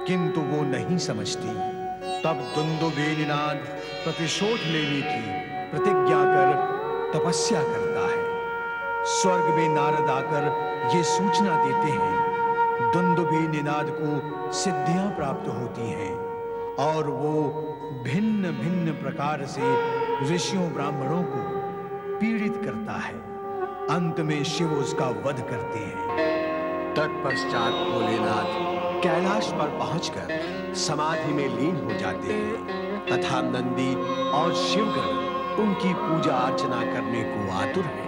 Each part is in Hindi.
किंतु वो नहीं समझती। तब दुंदुभेनिनाद प्रतिशोध लेने की प्रतिज्ञा कर तपस्या करता है। स्वर्ग में नारद आकर ये सूचना देते हैं, दुंदुभेनिनाद को सिद्धियां प्राप्त होती हैं और वो भिन्न भिन्न प्रकार से ऋषियों ब्राह्मणों को पीड़ित करता है। अंत में शिव उसका वध करते हैं। तत्पश्चात भोलेनाथ कैलाश पर पहुंचकर समाधि में लीन हो जाते हैं तथा नंदी और शिवगण उनकी पूजा अर्चना करने को आतुर हैं।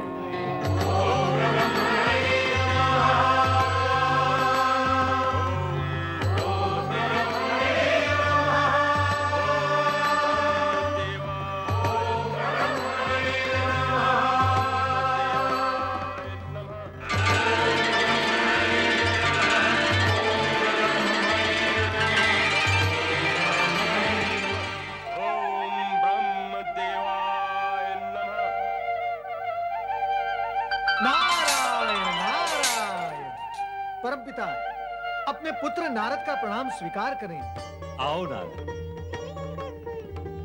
परमपिता, अपने पुत्र नारद का प्रणाम स्वीकार करें। आओ नारद।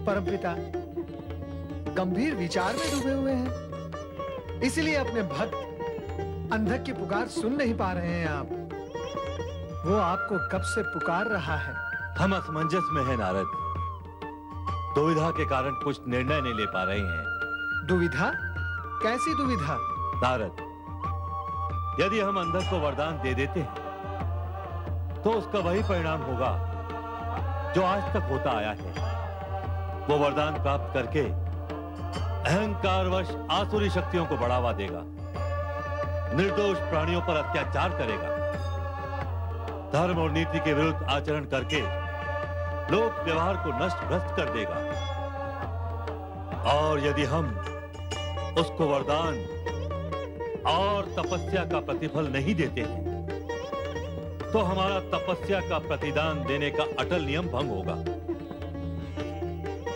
परमपिता, गंभीर विचार में डूबे हुए हैं, इसलिए अपने भक्त अंधक की पुकार सुन नहीं पा रहे हैं आप। वो आपको कब से पुकार रहा है। हम असमंजस में हैं नारद। दुविधा के कारण कुछ निर्णय नहीं ले पा रहे हैं। दुविधा? कैसी दुविधा? नारद, यदि हम अंधक को वरदान दे देते हैं तो उसका वही परिणाम होगा जो आज तक होता आया है। वो वरदान प्राप्त करके अहंकारवश आसुरी शक्तियों को बढ़ावा देगा, निर्दोष प्राणियों पर अत्याचार करेगा, धर्म और नीति के विरुद्ध आचरण करके लोक व्यवहार को नष्ट भ्रष्ट कर देगा। और यदि हम उसको वरदान और तपस्या का प्रतिफल नहीं देते हैं तो हमारा तपस्या का प्रतिदान देने का अटल नियम भंग होगा।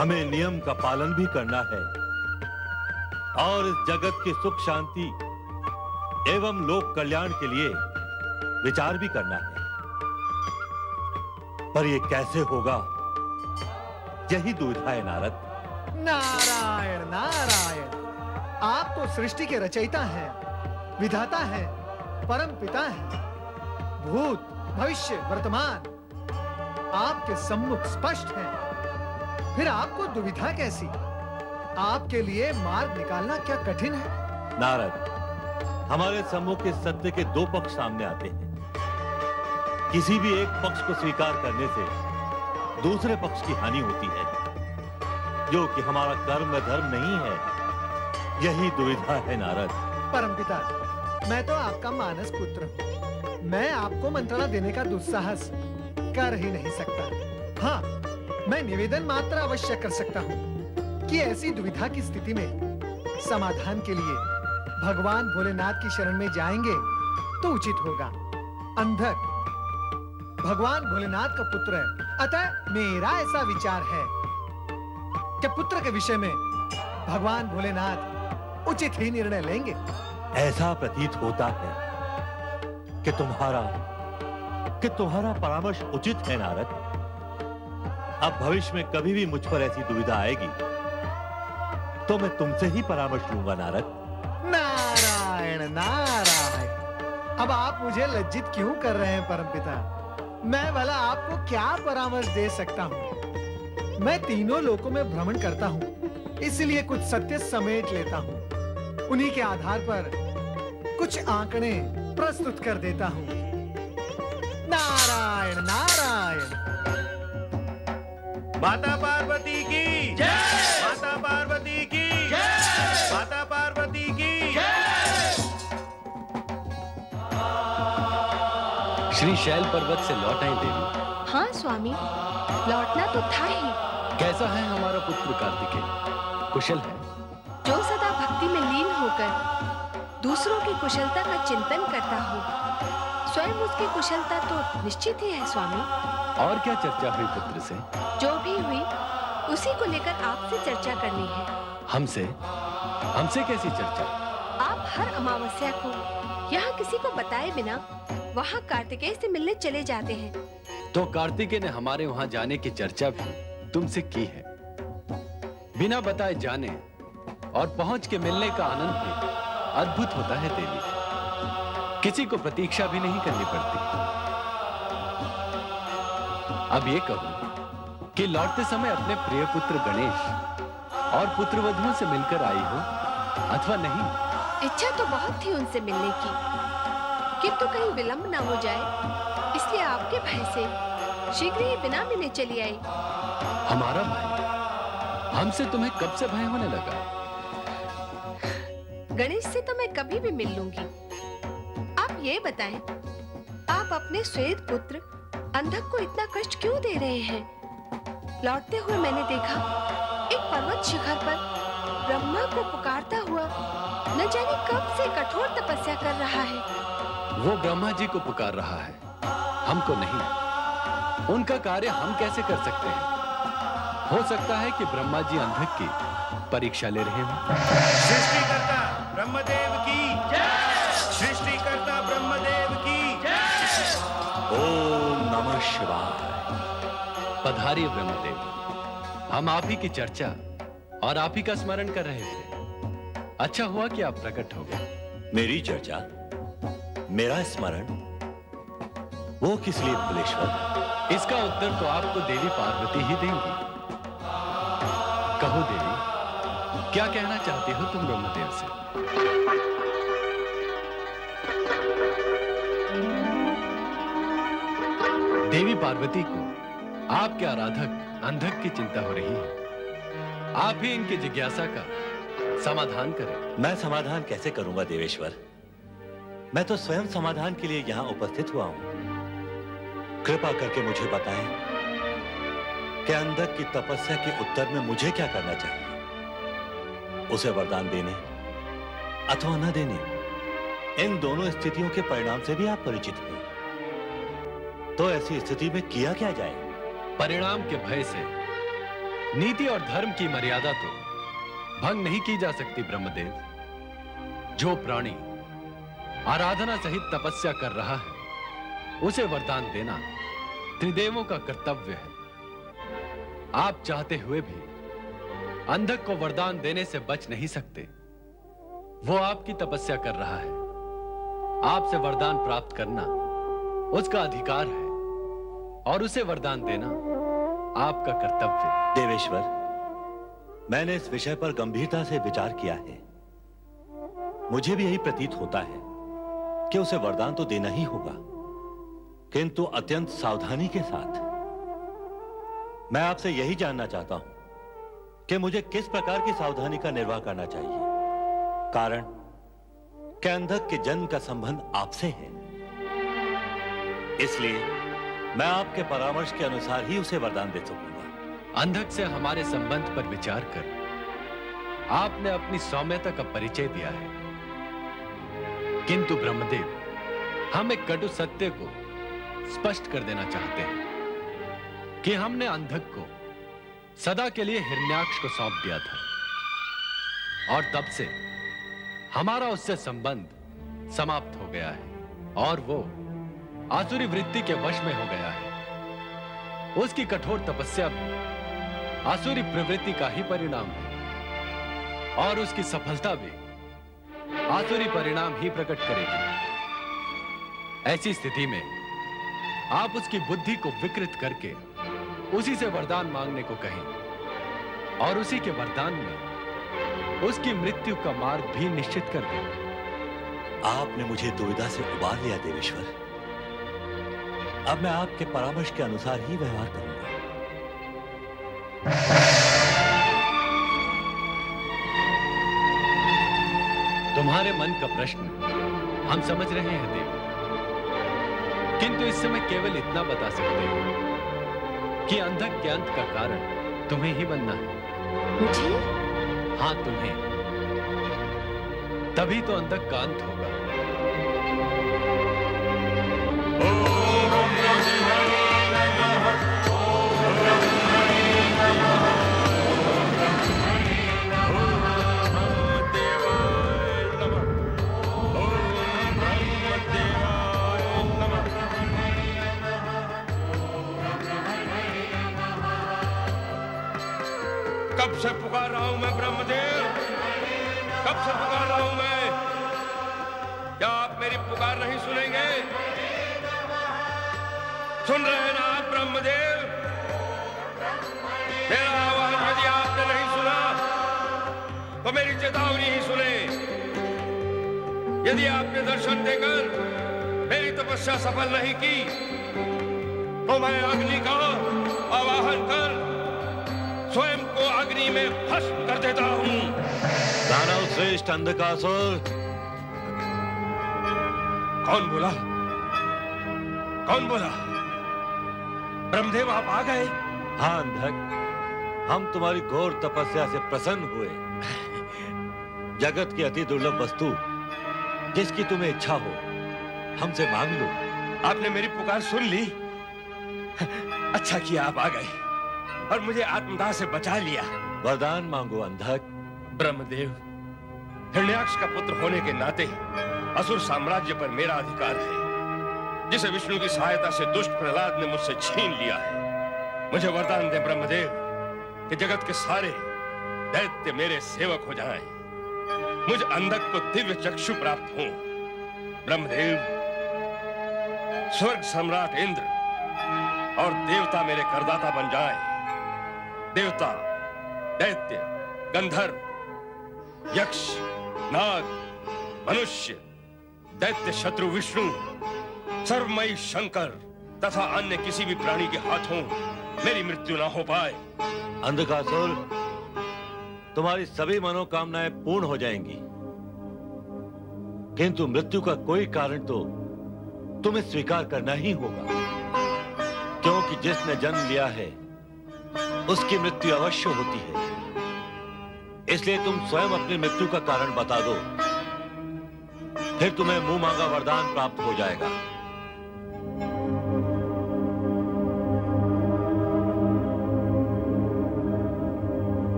हमें नियम का पालन भी करना है और इस जगत की सुख शांति एवं लोक कल्याण के लिए विचार भी करना है। पर यह कैसे होगा, यही दुविधा है नारद। नारायण नारायण, आप तो सृष्टि के रचयिता हैं, विधाता है, परम पिता है। भूत भविष्य वर्तमान आपके सम्मुख स्पष्ट है, फिर आपको दुविधा कैसी? आपके लिए मार्ग निकालना क्या कठिन है? नारद, हमारे सम्मुख इस सत्य के दो पक्ष सामने आते हैं। किसी भी एक पक्ष को स्वीकार करने से दूसरे पक्ष की हानि होती है, जो कि हमारा कर्म व धर्म नहीं है। यही दुविधा है नारद। परमपिता, मैं तो आपका मानस पुत्र हूँ। मैं आपको मंत्रणा देने का दुस्साहस कर ही नहीं सकता। हाँ, मैं निवेदन मात्र अवश्य कर सकता हूँ कि ऐसी दुविधा की स्थिति में समाधान के लिए भगवान भोलेनाथ की शरण में जाएंगे तो उचित होगा। अंधक भगवान भोलेनाथ का पुत्र है, अतः मेरा ऐसा विचार है कि पुत्र के विषय में भगवान भोलेनाथ उचित ही निर्णय लेंगे। ऐसा प्रतीत होता है कि तुम्हारा परामर्श उचित है नारद। अब भविष्य में कभी भी मुझ पर ऐसी दुविधा आएगी तो मैं तुमसे ही परामर्श लूंगा नारद। नारायण नारायण, अब आप मुझे लज्जित क्यों कर रहे हैं परमपिता? मैं भला आपको क्या परामर्श दे सकता हूँ? मैं तीनों लोकों में भ्रमण करता हूँ, इसलिए कुछ सत्य समेट लेता हूँ, उन्हीं के आधार पर कुछ आंकड़े प्रस्तुत कर देता हूँ। नारायण नारायण। माता पार्वती की जय, माता पार्वती की जय, माता पार्वती की जय। श्री शैल पर्वत से लौट आई देवी। हाँ स्वामी, लौटना तो था ही। कैसा है हमारा पुत्र कार्तिकेय? कुशल है? जो सदा भक्ति में लीन होकर दूसरों की कुशलता का चिंतन करता हो, स्वयं उसकी कुशलता तो निश्चित ही है स्वामी। और क्या चर्चा हुई पुत्र से? जो भी हुई उसी को लेकर आपसे चर्चा करनी है। हमसे? हमसे कैसी चर्चा? आप हर अमावस्या को यहाँ किसी को बताए बिना वहाँ कार्तिकेय से मिलने चले जाते हैं, तो कार्तिकेय ने हमारे वहां जाने की चर्चा भी तुमसे की है। बिना बताए जाने और पहुंच के मिलने का आनंद भी अद्भुत होता है देवी। किसी को प्रतीक्षा भी नहीं करनी पड़ती। अब ये कहूं कि लौटते समय अपने प्रिय पुत्र गणेश और पुत्रवधुओं से मिलकर आई हो अथवा नहीं। इच्छा तो बहुत थी उनसे मिलने की, किंतु कहीं विलंब ना हो जाए, इसलिए आपके भय से शीघ्र ही बिना मिले चली आई। हमारा भय? हमसे तुम्हें कब से भय होने लगा? गणेश से तो मैं कभी भी मिल लूंगी। आप ये बताएं, आप अपने श्वेत पुत्र अंधक को इतना कष्ट क्यों दे रहे हैं? लौटते हुए मैंने देखा एक पर्वत शिखर पर ब्रह्मा को पुकारता हुआ न जाने कब से कठोर तपस्या कर रहा है। वो ब्रह्मा जी को पुकार रहा है, हमको नहीं। उनका कार्य हम कैसे कर सकते हैं? हो सकता है कि ब्रह्मा जी अंधक की परीक्षा ले रहे हों। सृष्टिकर्ता ब्रह्मदेव की जय। सृष्टिकर्ता ब्रह्मदेव की जय। ओम नमः शिवाय। पधारिए ब्रह्मदेव, हम आप ही की चर्चा और आप ही का स्मरण कर रहे थे। अच्छा हुआ कि आप प्रकट हो गए। मेरी चर्चा, मेरा स्मरण, वो किस लिए भुलेश्वर? इसका उत्तर तो आपको देवी पार्वती ही देंगी। कहो देवी, क्या कहना चाहती हो तुम ब्रह्मदेव से? देवी पार्वती को आपके आराधक अंधक की चिंता हो रही है। आप ही इनकी जिज्ञासा का समाधान करें। मैं समाधान कैसे करूंगा देवेश्वर? मैं तो स्वयं समाधान के लिए यहां उपस्थित हुआ हूं। कृपा करके मुझे बताएं कि अंधक की तपस्या के उत्तर में मुझे क्या करना चाहिए? उसे वरदान देने अथवा न देने, इन दोनों स्थितियों के परिणाम से भी आप परिचित हैं। तो ऐसी स्थिति में किया क्या जाए? परिणाम के भय से नीति और धर्म की मर्यादा तो भंग नहीं की जा सकती ब्रह्मदेव। जो प्राणी आराधना सहित तपस्या कर रहा है, उसे वरदान देना त्रिदेवों का कर्तव्य है। आप चाहते हुए भी अंधक को वरदान देने से बच नहीं सकते। वो आपकी तपस्या कर रहा है। आपसे वरदान प्राप्त करना उसका अधिकार है और उसे वरदान देना आपका कर्तव्य। देवेश्वर, मैंने इस विषय पर गंभीरता से विचार किया है। मुझे भी यही प्रतीत होता है कि उसे वरदान तो देना ही होगा, किंतु अत्यंत सावधानी के साथ। मैं आपसे यही जानना चाहता हूं कि मुझे किस प्रकार की सावधानी का निर्वाह करना चाहिए। कारण कि अंधक के जन्म का संबंध आपसे है, इसलिए मैं आपके परामर्श के अनुसार ही उसे वरदान दे सकूंगा। अंधक से हमारे संबंध पर विचार कर आपने अपनी सौम्यता का परिचय दिया है, किंतु ब्रह्मदेव, हम एक कटु सत्य को स्पष्ट कर देना चाहते हैं कि हमने अंधक को सदा के लिए हिरण्याक्ष को सौंप दिया था और तब से हमारा उससे संबंध समाप्त हो गया है और वो आसुरी वृत्ति के वश में हो गया है। उसकी कठोर तपस्या भी आसुरी प्रवृत्ति का ही परिणाम है और उसकी सफलता भी आसुरी परिणाम ही प्रकट करेगी। ऐसी स्थिति में आप उसकी बुद्धि को विकृत करके उसी से वरदान मांगने को कहें और उसी के वरदान में उसकी मृत्यु का मार्ग भी निश्चित कर दें। आपने मुझे दुविधा से उबार लिया देवेश्वर। अब मैं आपके परामर्श के अनुसार ही व्यवहार करूंगा। तुम्हारे मन का प्रश्न हम समझ रहे हैं देवी, किंतु इस समय केवल इतना बता सकते हैं कि अंधक के अंत का कारण तुम्हें ही बनना है। मुझे? हाँ, तुम्हें। तभी तो अंधक का अंत होगा। से पुकार रहा हूं मैं ब्रह्मदेव, कब से पुकार रहा हूं मैं। क्या आप मेरी पुकार नहीं सुनेंगे? सुन रहे हैं ना आप ब्रह्मदेव? मेरा आह्वान यदि आपने नहीं सुना तो मेरी चेतावनी ही सुने। यदि आपने दर्शन देकर मेरी तपस्या सफल नहीं की तो मैं अग्नि का आवाहन कर स्वयं को अग्नि में भस्म कर देता हूं। दानव श्रेष्ठ अंधकासुर, कौन बोला? कौन बोला? ब्रह्मदेव आप आ गए? हाँ अंधक, हम तुम्हारी घोर तपस्या से प्रसन्न हुए। जगत की अति दुर्लभ वस्तु जिसकी तुम्हें इच्छा हो हमसे मांग लो। आपने मेरी पुकार सुन ली? अच्छा किया आप आ गए और मुझे आत्मदाह से बचा लिया। वरदान मांगो अंधक। ब्रह्मदेव, हिरण्याक्ष का पुत्र होने के नाते असुर साम्राज्य पर मेरा अधिकार है, जिसे विष्णु की सहायता से दुष्ट प्रहलाद ने मुझसे छीन लिया है। मुझे वरदान दे ब्रह्मदेव कि जगत के सारे दैत्य मेरे सेवक हो जाएं, मुझ अंधक को दिव्य चक्षु प्राप्त हो। ब्रह्मदेव, स्वर्ग सम्राट इंद्र और देवता मेरे करदाता बन जाएं। देवता, दैत्य, गंधर्व, यक्ष, नाग, मनुष्य, दैत्य शत्रु विष्णु, सर्वमयी शंकर तथा अन्य किसी भी प्राणी के हाथों मेरी मृत्यु ना हो पाए। अंधकासुर, तुम्हारी सभी मनोकामनाएं पूर्ण हो जाएंगी, किंतु मृत्यु का कोई कारण तो तुम्हें स्वीकार करना ही होगा, क्योंकि जिसने जन्म लिया है उसकी मृत्यु अवश्य होती है। इसलिए तुम स्वयं अपनी मृत्यु का कारण बता दो, फिर तुम्हें मुंह मांगा वरदान प्राप्त हो जाएगा।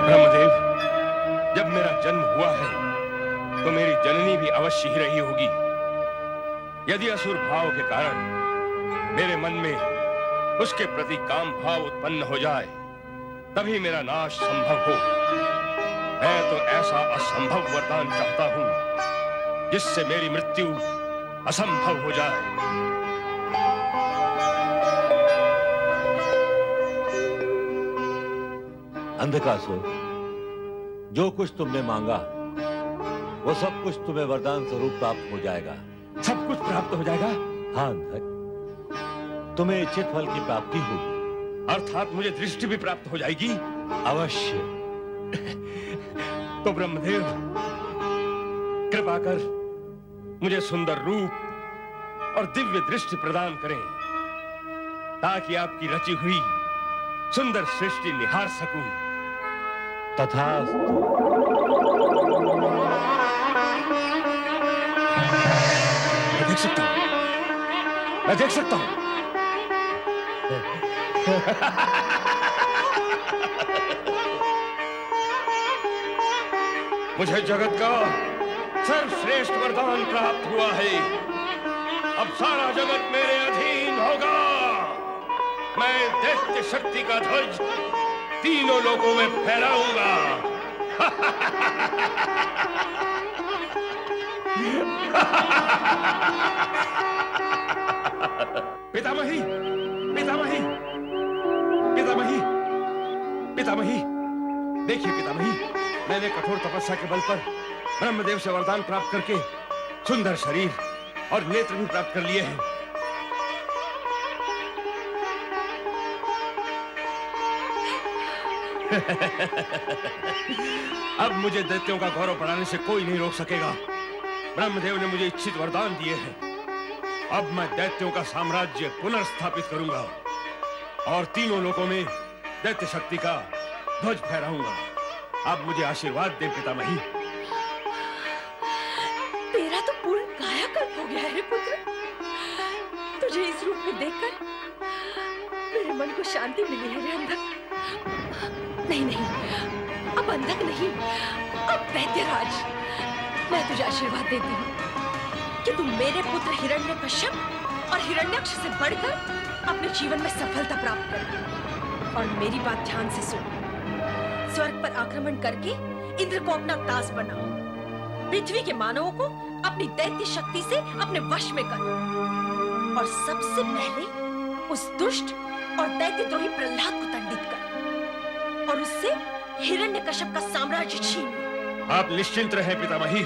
ब्रह्मदेव, जब मेरा जन्म हुआ है तो मेरी जननी भी अवश्य ही रही होगी। यदि असुर भाव के कारण मेरे मन में उसके प्रति काम भाव उत्पन्न हो जाए तभी मेरा नाश संभव हो। मैं तो ऐसा असंभव वरदान चाहता हूं जिससे मेरी मृत्यु असंभव हो जाए। अंधकासुर, जो कुछ तुमने मांगा वो सब कुछ तुम्हें वरदान स्वरूप प्राप्त हो जाएगा। सब कुछ प्राप्त हो जाएगा? हाँ अंधक, तुम्हें इच्छित फल की प्राप्ति होगी। अर्थात मुझे दृष्टि भी प्राप्त हो जाएगी? अवश्य। तो ब्रह्मदेव, कृपा कर मुझे सुंदर रूप और दिव्य दृष्टि प्रदान करें, ताकि आपकी रची हुई सुंदर सृष्टि निहार सकूं। तथास्तु। मैं देख सकता हूं, मैं देख सकता हूं। मुझे जगत का सर्वश्रेष्ठ वरदान प्राप्त हुआ है। अब सारा जगत मेरे अधीन होगा। मैं दैत्य शक्ति का ध्वज तीनों लोकों में फहराऊंगा। पितामही, पितामही, पितामही, पितामही, देखिए पितामही, मैंने कठोर तपस्या के बल पर ब्रह्मदेव से वरदान प्राप्त करके सुंदर शरीर और नेत्र भी प्राप्त कर लिए हैं। अब मुझे दैत्यों का गौरव बढ़ाने से कोई नहीं रोक सकेगा। ब्रह्मदेव ने मुझे इच्छित वरदान दिए हैं। अब मैं दैत्यों का साम्राज्य पुनर्स्थापित करूंगा और तीनों लोकों में दैत्य शक्ति का ध्वज फहराऊंगा। अब मुझे आशीर्वाद दे पितामही। तेरा तो पूर्ण कायाकल्प हो गया है पुत्र। तुझे इस रूप में देखकर मेरे मन को शांति मिली है रे अंधक। नहीं नहीं, अब अंधक नहीं, अब दैत्यराज। मैं तुझे आशीर्वाद देती हूँ कि तुम मेरे पुत्र हिरण्यकश्यप और हिरण्याक्ष से बढ़कर अपने जीवन में सफलता प्राप्त कर। और मेरी बात ध्यान से सुन, स्वर्ग पर आक्रमण करके इंद्र को अपना दास बनाओ, पृथ्वी के मानवों को अपनी दैत्य शक्ति से अपने वश में करो और सबसे पहले उस दुष्ट और दैत्यद्रोही प्रहलाद को दंडित करो और उससे हिरण्यकश्यप का साम्राज्य छीन लो। आप निश्चिंत रहें पितामही,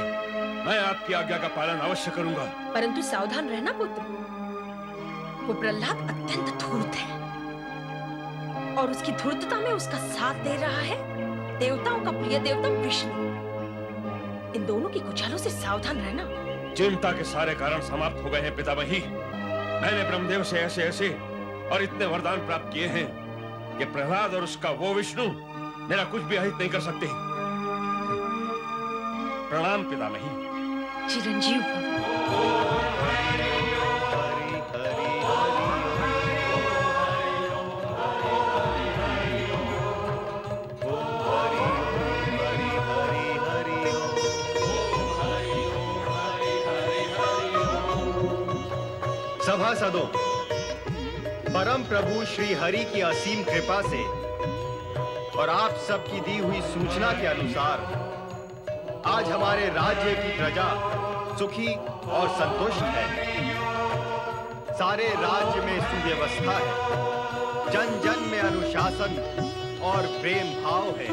मैं आपकी आज्ञा का पालन अवश्य करूंगा। परंतु सावधान रहना पुत्र, वो प्रहलाद अत्यंत धूर्त है और उसकी धूर्तता में उसका साथ दे रहा है देवताओं का प्रिय देवता विष्णु। इन दोनों की कुचालों से सावधान रहना। चिंता के सारे कारण समाप्त हो गए हैं पितामही। मैंने ब्रह्मदेव से ऐसे ऐसे और इतने वरदान प्राप्त किए हैं कि प्रहलाद और उसका वो विष्णु मेरा कुछ भी अहित नहीं कर सकते। प्रणाम पितामही। चिरंजीव भव। सभासदों, परम प्रभु श्री हरि की असीम कृपा से और आप सबकी दी हुई सूचना के अनुसार आज हमारे राज्य की प्रजा सुखी और संतुष्ट है। सारे राज्य में सुव्यवस्था है, जन जन में अनुशासन और प्रेम भाव है।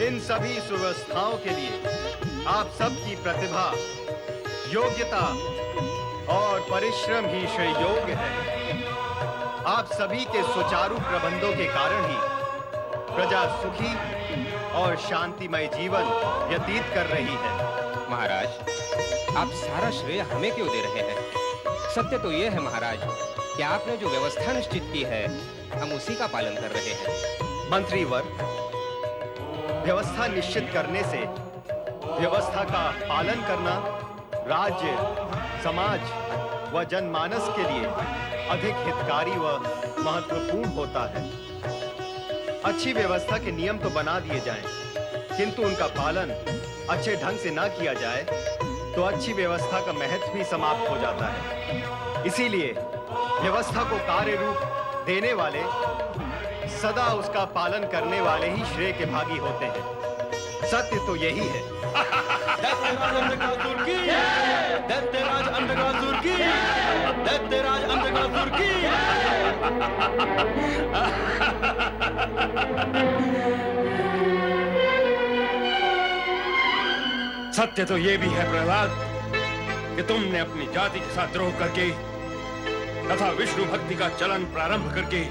इन सभी सुव्यवस्थाओं के लिए आप सबकी प्रतिभा, योग्यता और परिश्रम ही श्रेय योग्य है। आप सभी के सुचारू प्रबंधों के कारण ही प्रजा सुखी और शांतिमय जीवन व्यतीत कर रही है। महाराज, आप सारा श्रेय हमें क्यों दे रहे हैं? सत्य तो यह है महाराज कि आपने जो व्यवस्था निश्चित की है हम उसी का पालन कर रहे हैं। मंत्रीवर, व्यवस्था निश्चित करने से व्यवस्था का पालन करना राज्य, समाज व जनमानस के लिए अधिक हितकारी व महत्वपूर्ण होता है। अच्छी व्यवस्था के नियम तो बना दिए जाएं, किंतु उनका पालन अच्छे ढंग से ना किया जाए तो अच्छी व्यवस्था का महत्व भी समाप्त हो जाता है। इसीलिए व्यवस्था को कार्य रूप देने वाले सदा उसका पालन करने वाले ही श्रेय के भागी होते हैं। सत्य तो यही है। दैत्यराज अंधकासुर की, दैत्यराज अंधकासुर की, दैत्यराज अंधकासुर की। सत्य तो ये भी है प्रहलाद कि तुमने अपनी जाति के साथ द्रोह करके तथा विष्णु भक्ति का चलन प्रारंभ करके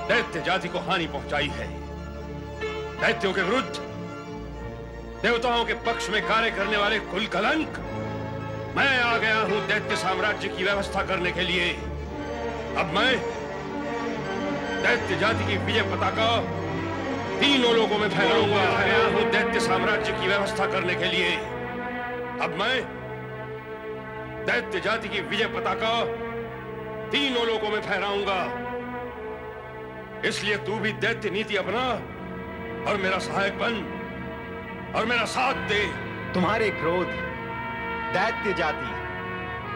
दैत्य जाति को हानि पहुंचाई है। दैत्यों के विरुद्ध देवताओं के पक्ष में कार्य करने वाले कुल कलंक, मैं आ गया हूं दैत्य साम्राज्य की व्यवस्था करने के लिए। अब मैं दैत्य जाति की विजय पताका तीनों लोगों में फहराऊंगा। आया हूं दैत्य साम्राज्य की व्यवस्था करने के लिए। अब मैं दैत्य जाति की विजय पताका तीनों लोगों में फहराऊंगा। इसलिए तू भी दैत्य नीति अपना और मेरा सहायक बन और मेरा साथ दे। तुम्हारे क्रोध, दैत्य जाति,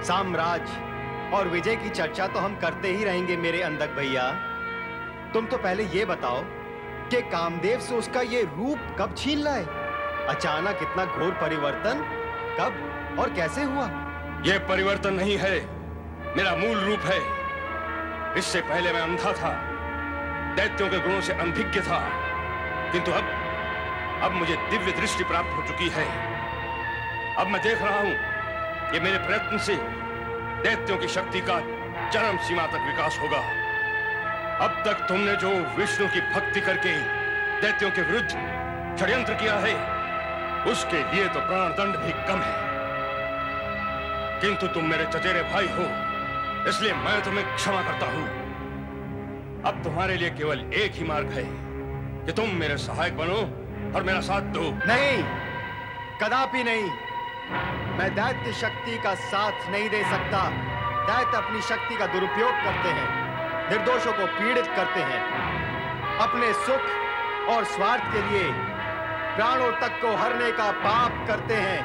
साम्राज्य और विजय की चर्चा तो हम करते ही रहेंगे मेरे अंधक भैया। तुम तो पहले ये बताओ कि कामदेव से उसका ये रूप कब छीन लाए? अचानक इतना घोर परिवर्तन कब और कैसे हुआ? यह परिवर्तन नहीं है, मेरा मूल रूप है। इससे पहले मैं अंधा था, दैत्यों के गुणों से अनभिज्ञ था, किंतु अब मुझे दिव्य दृष्टि प्राप्त हो चुकी है। अब मैं देख रहा हूं कि मेरे प्रयत्न से दैत्यों की शक्ति का चरम सीमा तक विकास होगा। अब तक तुमने जो विष्णु की भक्ति करके दैत्यों के विरुद्ध षड्यंत्र किया है, उसके लिए तो प्राणदंड भी कम है। किंतु तुम मेरे चचेरे भाई हो, इसलिए मैं तुम्हें क्षमा करता हूं। अब तुम्हारे लिए केवल एक ही मार्ग है कि तुम मेरे सहायक बनो और मेरा साथ दो। नहीं, कदापि नहीं। मैं दैत्य शक्ति का साथ नहीं दे सकता। दैत्य अपनी शक्ति का दुरुपयोग करते हैं, निर्दोषों को पीड़ित करते हैं, अपने सुख और स्वार्थ के लिए प्राणों तक को हरने का पाप करते हैं।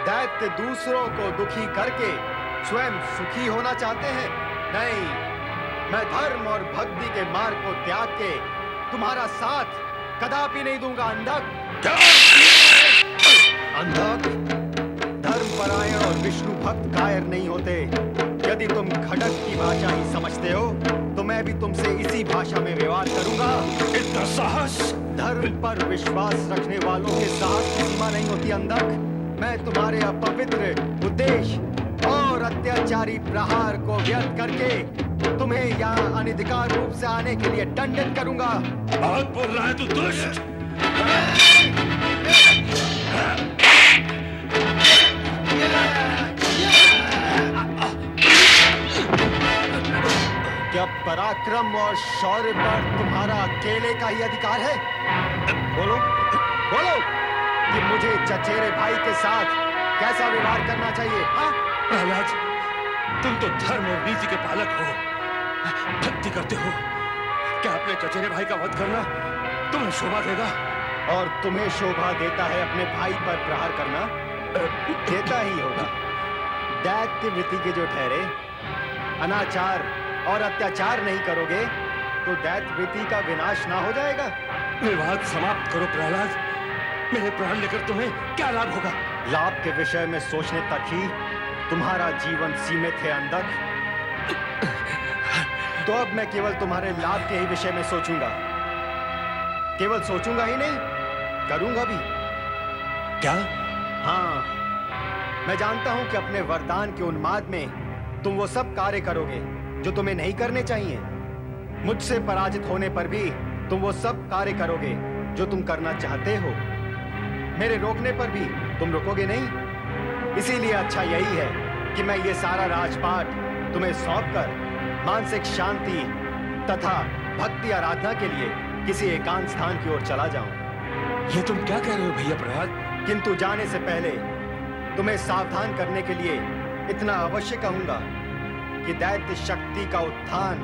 दैत्य दूसरों को दुखी करके स्वयं सुखी होना चाहते हैं। नहीं, मैं धर्म और भक्ति के मार्ग को त्याग के तुम्हारा साथ कदापि नहीं दूंगा अंधक। अंधक, धर्मपरायण और विष्णु भक्त कायर नहीं होते। यदि तुम खड़ग की भाषा ही समझते हो तो मैं भी तुमसे इसी भाषा में व्यवहार करूंगा। इतना साहस! धर्म पर विश्वास रखने वालों के साहस की सीमा नहीं होती अंधक। मैं तुम्हारे अपवित्र उद्देश्य और अत्याचारी प्रहार को व्यर्थ करके तुम्हें यहाँ अनधिकार रूप से आने के लिए दंडित करूंगा। बहुत बोल रहा है तू दुष्ट! क्या पराक्रम और शौर्य पर तुम्हारा अकेले का ही अधिकार है? बोलो, बोलो कि मुझे चचेरे भाई के साथ कैसा व्यवहार करना चाहिए? हाँ? प्रहलाद, तुम तो धर्म और नीति के पालक हो, भक्ति करते हो। क्या अपने चचेरे भाई का वध करना तुम्हें शोभा देगा? और तुम्हें शोभा देता है अपने भाई पर प्रहार करना? देता ही होगा। दैत्यवृत्ति के जो ठहरे, अनाचार और अत्याचार नहीं करोगे तो दैत्यवृत्ति का विनाश ना हो जाएगा। विवाद समाप्त करो प्रहलाद। मेरे प्राण लेकर तुम्हें क्या लाभ होगा? लाभ के विषय में सोचने तक ही तुम्हारा जीवन सीमित है अंधक। तो अब मैं केवल तुम्हारे लाभ के ही विषय में सोचूंगा। केवल सोचूंगा ही नहीं, करूंगा भी। क्या? हाँ, मैं जानता हूं कि अपने वरदान के उन्माद में तुम वो सब कार्य करोगे जो तुम्हें नहीं करने चाहिए। मुझसे पराजित होने पर भी तुम वो सब कार्य करोगे जो तुम करना चाहते हो। मेरे रोकने पर भी तुम रुकोगे नहीं। इसीलिए अच्छा यही है कि मैं ये सारा राजपाट तुम्हें सौंपकर मानसिक शांति तथा भक्ति आराधना के लिए किसी एकांत स्थान की ओर चला जाऊं। ये तुम क्या कह रहे हो भैया प्रहलाद? किंतु जाने से पहले तुम्हें सावधान करने के लिए इतना अवश्य कहूंगा कि दैत्य शक्ति का उत्थान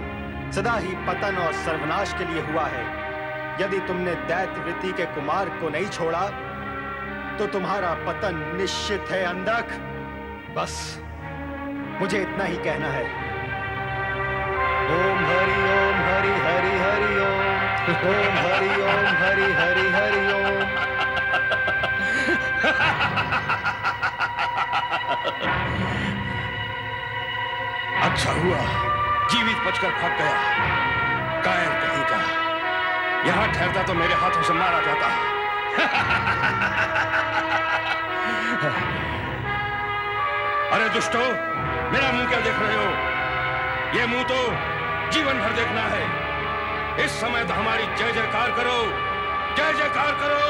सदा ही पतन और सर्वनाश के लिए हुआ है। यदि तुमने दैत्य वृत्ति के कुमार को नहीं छोड़ा तो तुम्हारा पतन निश्चित है अंधक। बस मुझे इतना ही कहना है। ओम हरि ओम हरि हरि हरि ओम। ओम हरि ओम हरि हरि हरि ओम। अच्छा हुआ जीवित बचकर भाग गया। कायर कहीं का, यहां ठहरता तो मेरे हाथों से मारा जाता। अरे दुष्टो, मेरा मुंह क्या देख रहे हो? ये मुंह तो जीवन भर देखना है। इस समय तो हमारी जय जयकार करो, जय जयकार करो।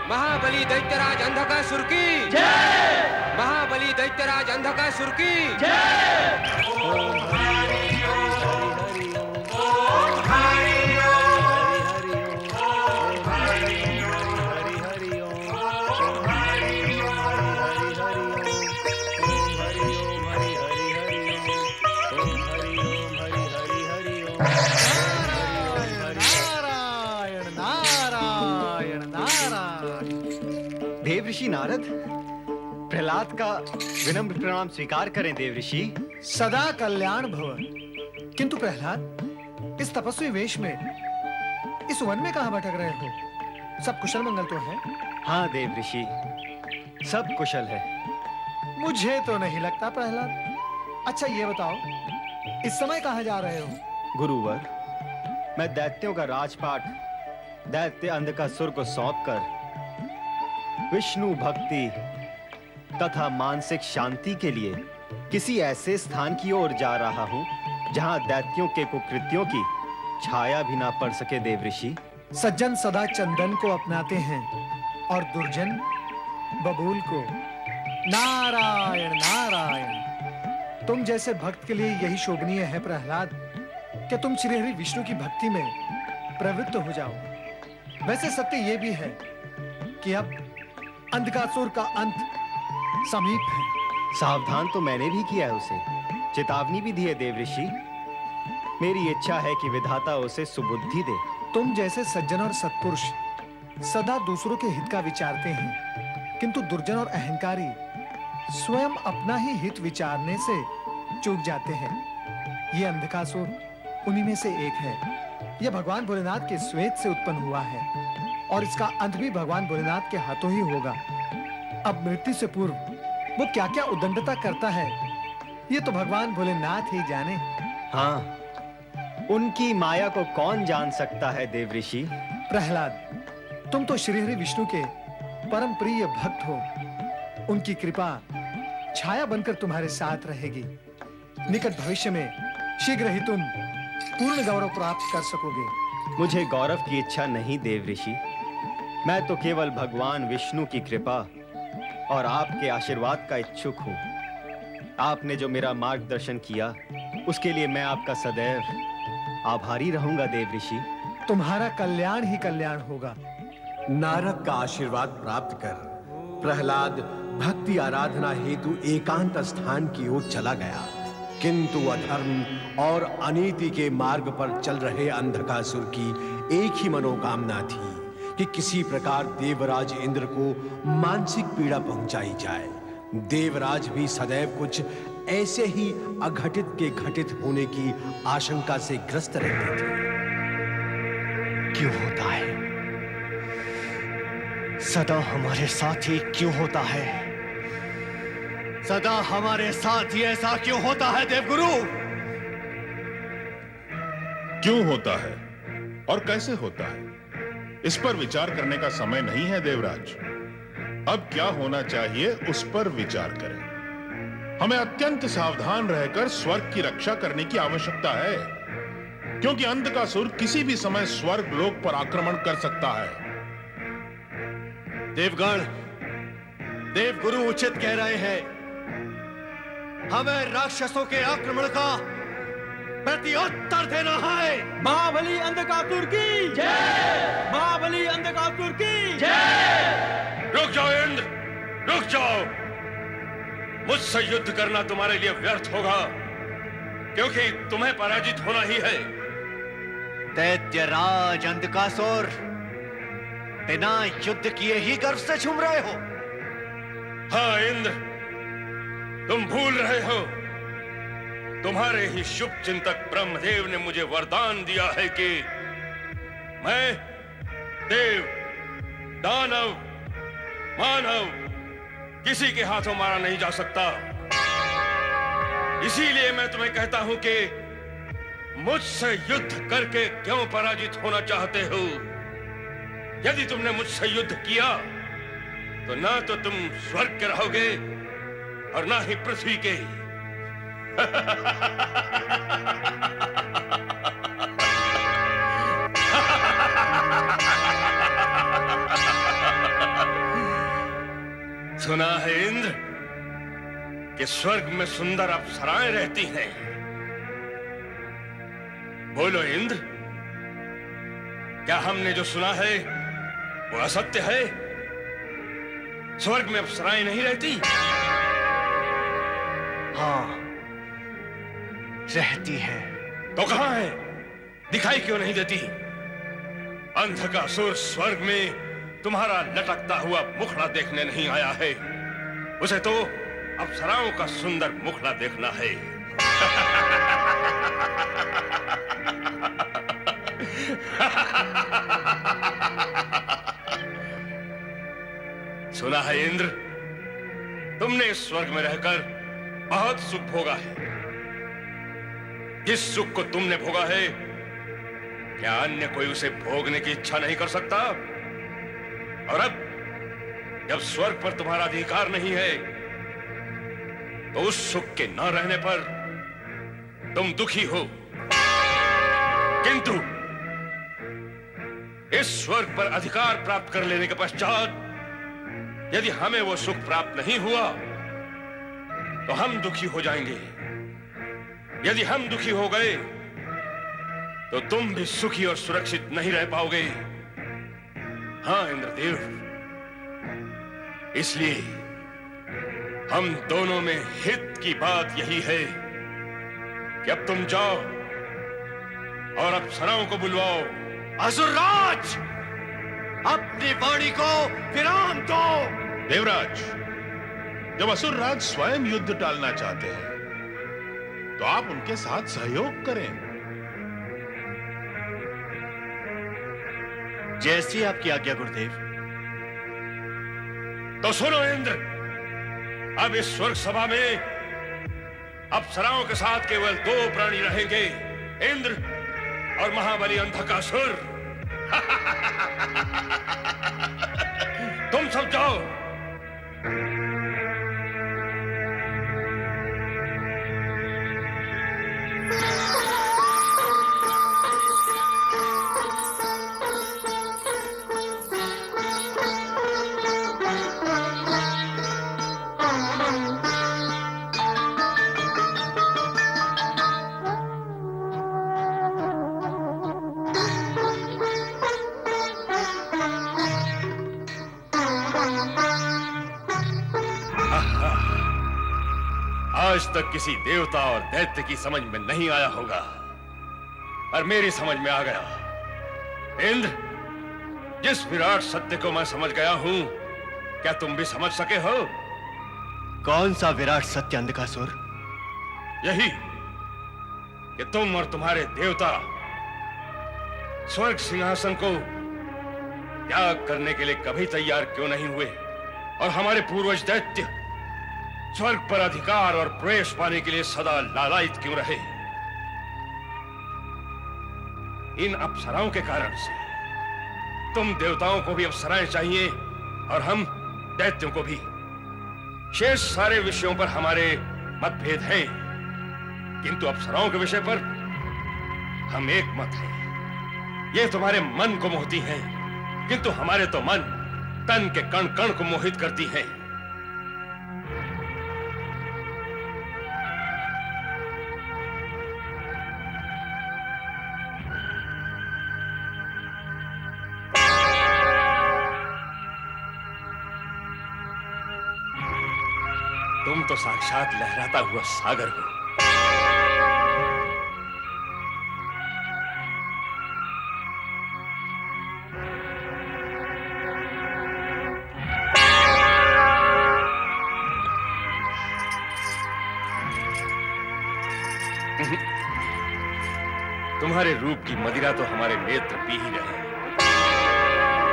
महाबली दैत्यराज अंधकासुर की जय। महाबली दैत्यराज अंधकासुर की जय। नारायण नारायण नारायण। देव ऋषि नारद, प्रहलाद का विनम्र प्रणाम स्वीकार करें देव ऋषि। सदा कल्याण भव। किंतु प्रहलाद, इस तपस्वी वेश में इस वन में कहां भटक रहे हो? सब कुशल मंगल तो है? हाँ देव ऋषि, सब कुशल है। मुझे तो नहीं लगता प्रहलाद। अच्छा ये बताओ, इस समय कहां जा रहे हो? गुरुवर, मैं दैत्यों का राजपाट दैत्य अंधकासुर को सौंपकर विष्णु भक्ति तथा मानसिक शांति के लिए किसी ऐसे स्थान की ओर जा रहा हूं जहां दैत्यों के कुकृत्यों की छाया भी ना पड़ सके देव ऋषि। सज्जन सदा चंदन को अपनाते हैं और दुर्जन बबूल को। नारायण नारायण। तुम जैसे भक्त के लिए यही शोभनीय है प्रहलाद कि तुम श्री हरि विष्णु की भक्ति में प्रवृत्त हो जाओ। वैसे सत्य यह भी है कि अब अंधकासुर का अंत समीप है। सावधान तो मैंने भी किया है उसे, चेतावनी भी दी है देव ऋषि। मेरी इच्छा है कि विधाता उसे सुबुद्धि दे। तुम जैसे सज्जन और सत्पुरुष सदा दूसरों के हित का विचारते हैं, किंतु दुर्जन और अहंकारी स्वयं अपना ही हित विचारने से चूक जाते हैं। ये अंधकासुर उन्हीं में से एक है। यह भगवान भोलेनाथ के श्वेत से उत्पन्न हुआ है और इसका अंत भी भगवान भोलेनाथ के हाथों ही होगा। अब मृत्यु से पूर्व वो क्या-क्या उद्दंडता करता है, ये तो भगवान भोलेनाथ ही जाने। हाँ, उनकी माया को कौन जान सकता है देवऋषि? प्रहलाद, तुम तो श्री हरि विष्णु के परम प्रिय भक्त हो। उनकी कृपा छाया बनकर तुम्हारे साथ रहेगी। निकट भविष्य में शीघ्र ही तुम पूर्ण गौरव प्राप्त कर सकोगे। मुझे गौरव की इच्छा नहीं देवऋषि। मैं तो केवल भगवान विष्णु की कृपा और आपके आशीर्वाद का इच्छुक हूँ। आपने जो मेरा मार्गदर्शन किया, उसके लिए मैं आपका सदैव आभारी रहूंगा देवऋषि। तुम्हारा कल्याण ही कल्याण होगा। नारद का आशीर्वाद प्राप्त कर प्रहलाद भक्ति आराधना हेतु एकांत स्थान की ओर चला गया, किंतु अधर्म और अनीति के मार्ग पर चल रहे अंधकासुर की एक ही मनोकामना थी कि किसी प्रकार देवराज इंद्र को मानसिक पीड़ा पहुंचाई जाए। देवराज भी सदैव कुछ ऐसे ही अघटित के घटित होने की आशंका से ग्रस्त रहते थे। क्यों होता है? सदा हमारे साथ ही क्यों होता है? सदा हमारे साथ ही ऐसा क्यों होता है देवगुरु? क्यों होता है और कैसे होता है, इस पर विचार करने का समय नहीं है देवराज। अब क्या होना चाहिए उस पर विचार करें। हमें अत्यंत सावधान रहकर स्वर्ग की रक्षा करने की आवश्यकता है, क्योंकि अंधकासुर किसी भी समय स्वर्ग लोक पर आक्रमण कर सकता है। देवगण, देवगुरु उचित कह रहे हैं। हमें राक्षसों के आक्रमण का प्रत्युत्तर देना है। महाबली अंधकासुर की जय! महाबली अंधकासुर की जय! रुक जाओ इंद्र, रुक जाओ। मुझसे युद्ध करना तुम्हारे लिए व्यर्थ होगा, क्योंकि तुम्हें पराजित होना ही है। दैत्यराज अंधकासुर, बिना युद्ध किए ही गर्व से झूम रहे हो। हाँ इंद्र, तुम भूल रहे हो, तुम्हारे ही शुभ चिंतक ब्रह्मदेव ने मुझे वरदान दिया है कि मैं देव, दानव, मानव किसी के हाथों मारा नहीं जा सकता। इसीलिए मैं तुम्हें कहता हूं कि मुझसे युद्ध करके क्यों पराजित होना चाहते हो? यदि तुमने मुझसे युद्ध किया तो ना तो तुम स्वर्ग के रहोगे और ना ही पृथ्वी के। सुना है इंद्र कि स्वर्ग में सुंदर अप्सराएं रहती हैं। बोलो इंद्र, क्या हमने जो सुना है वो असत्य है? स्वर्ग में अप्सराएं नहीं रहती? हाँ, रहती है। तो कहां है? दिखाई क्यों नहीं देती? अंधकासुर स्वर्ग में तुम्हारा लटकता हुआ मुखड़ा देखने नहीं आया है, उसे तो अप्सराओं का सुंदर मुखड़ा देखना है। सुना है इंद्र, तुमने इस स्वर्ग में रहकर बहुत सुख भोगा है। जिस सुख को तुमने भोगा है, क्या अन्य कोई उसे भोगने की इच्छा नहीं कर सकता? और अब जब स्वर्ग पर तुम्हारा अधिकार नहीं है, तो उस सुख के न रहने पर तुम दुखी हो। किंतु इस स्वर्ग पर अधिकार प्राप्त कर लेने के पश्चात यदि हमें वो सुख प्राप्त नहीं हुआ तो हम दुखी हो जाएंगे। यदि हम दुखी हो गए तो तुम भी सुखी और सुरक्षित नहीं रह पाओगे। हाँ इंद्रदेव, इसलिए हम दोनों में हित की बात यही है कि अब तुम जाओ और अप्सराओं को बुलवाओ। असुरराज, अपनी वाणी को विराम दो। देवराज, जब असुरराज स्वयं युद्ध टालना चाहते हैं तो आप उनके साथ सहयोग करें। जैसी आपकी आज्ञा गुरुदेव। तो सुनो इंद्र, अब इस स्वर्ग सभा में अप्सराओं के साथ केवल 2 प्राणी रहेंगे, इंद्र और महाबली अंधकासुर। तुम सब जाओ। आज तक किसी देवता और दैत्य की समझ में नहीं आया होगा, और मेरी समझ में आ गया। इंद्र, जिस विराट सत्य को मैं समझ गया हूं, क्या तुम भी समझ सके हो? कौन सा विराट सत्य अंधकासुर? यही कि तुम और तुम्हारे देवता स्वर्ग सिंहासन को त्याग करने के लिए कभी तैयार क्यों नहीं हुए, और हमारे पूर्वज दैत्य स्वर्ग पर अधिकार और प्रवेश पाने के लिए सदा लालायित क्यों रहे? इन अप्सराओं के कारण से तुम देवताओं को भी अप्सराएं चाहिए और हम दैत्यों को भी। शेष सारे विषयों पर हमारे मतभेद हैं, किंतु अप्सराओं के विषय पर हम एक मत हैं। ये तुम्हारे मन को मोहती हैं, किंतु हमारे तो मन तन के कण कण को मोहित करती हैं। तुम तो साक्षात लहराता हुआ सागर हो। तुम्हारे रूप की मदिरा तो हमारे नेत्र पी ही रहे हैं।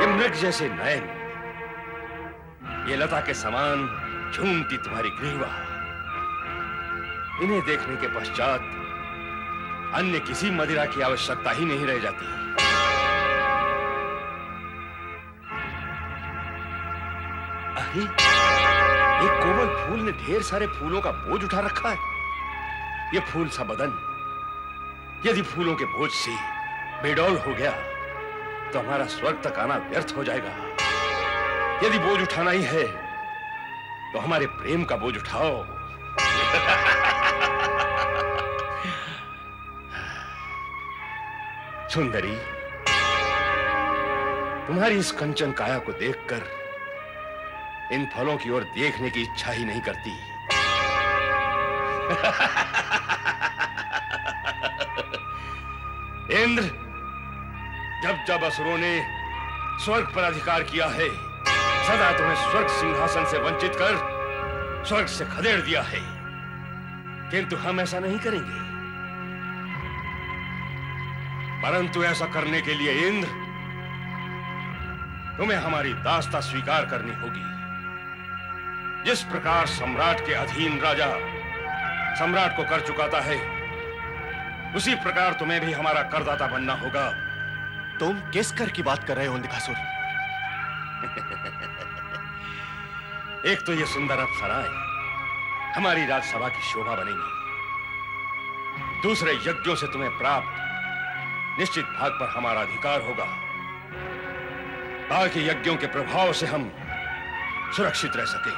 ये मृग जैसे नयन, ये लता के समान झूमती तुम्हारी ग्रीवा, इन्हें देखने के पश्चात अन्य किसी मदिरा की आवश्यकता ही नहीं रह जाती। अरे, एक कोमल फूल ने ढेर सारे फूलों का बोझ उठा रखा है। ये फूल सा बदन यदि फूलों के बोझ से बेडौल हो गया तो हमारा स्वर्ग तक आना व्यर्थ हो जाएगा। यदि बोझ उठाना ही है तो हमारे प्रेम का बोझ उठाओ। सुंदरी, तुम्हारी इस कंचन काया को देखकर इन फलों की ओर देखने की इच्छा ही नहीं करती। इंद्र, जब जब असुरों ने स्वर्ग पर अधिकार किया है, सदा तुम्हें स्वर्ग सिंहासन से वंचित कर स्वर्ग से खदेड़ दिया है, किंतु हम ऐसा नहीं करेंगे। परंतु ऐसा करने के लिए इंद्र, तुम्हें हमारी दास्ता स्वीकार करनी होगी। जिस प्रकार सम्राट के अधीन राजा सम्राट को कर चुकाता है, उसी प्रकार तुम्हें भी हमारा करदाता बनना होगा। तुम किस कर की बात कर रहे हो अंधकासुर? एक तो ये सुंदर अप्सराएं हमारी राजसभा की शोभा बनेंगी, दूसरे यज्ञों से तुम्हें प्राप्त निश्चित भाग पर हमारा अधिकार होगा, ताकि यज्ञों के प्रभाव से हम सुरक्षित रह सकें।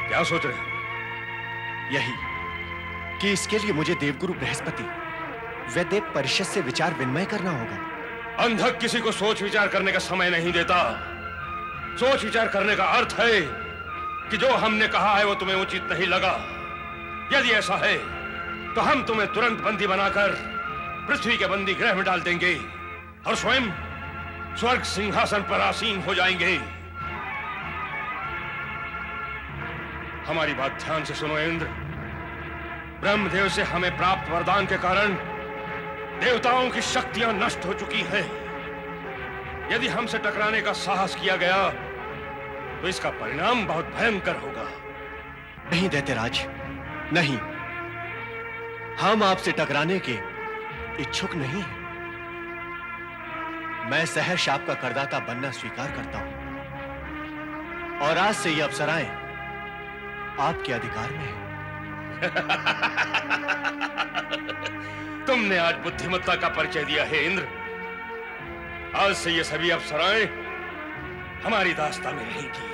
क्या सोच रहे हो? यही कि इसके लिए मुझे देवगुरु बृहस्पति व देव परिषद से विचार विनिमय करना होगा। अंधक किसी को सोच विचार करने का समय नहीं देता। सोच विचार करने का अर्थ है कि जो हमने कहा है वो तुम्हें उचित नहीं लगा। यदि ऐसा है तो हम तुम्हें तुरंत बंदी बनाकर पृथ्वी के बंदी गृह में डाल देंगे और स्वयं स्वर्ग सिंहासन पर आसीन हो जाएंगे। हमारी बात ध्यान से सुनो इंद्र। ब्रह्मदेव से हमें प्राप्त वरदान के कारण देवताओं की शक्तियां नष्ट हो चुकी हैं। यदि हमसे टकराने का साहस किया गया तो इसका परिणाम बहुत भयंकर होगा। नहीं दैत्यराज, नहीं, हम आपसे टकराने के इच्छुक नहीं हैं। मैं सहर्ष आपका करदाता बनना स्वीकार करता हूं और आज से ये अप्सराएं आपके अधिकार में हैं। तुमने आज बुद्धिमत्ता का परिचय दिया है इंद्र। आज से ये सभी अप्सराएं हमारी दास्ता में रहेंगी।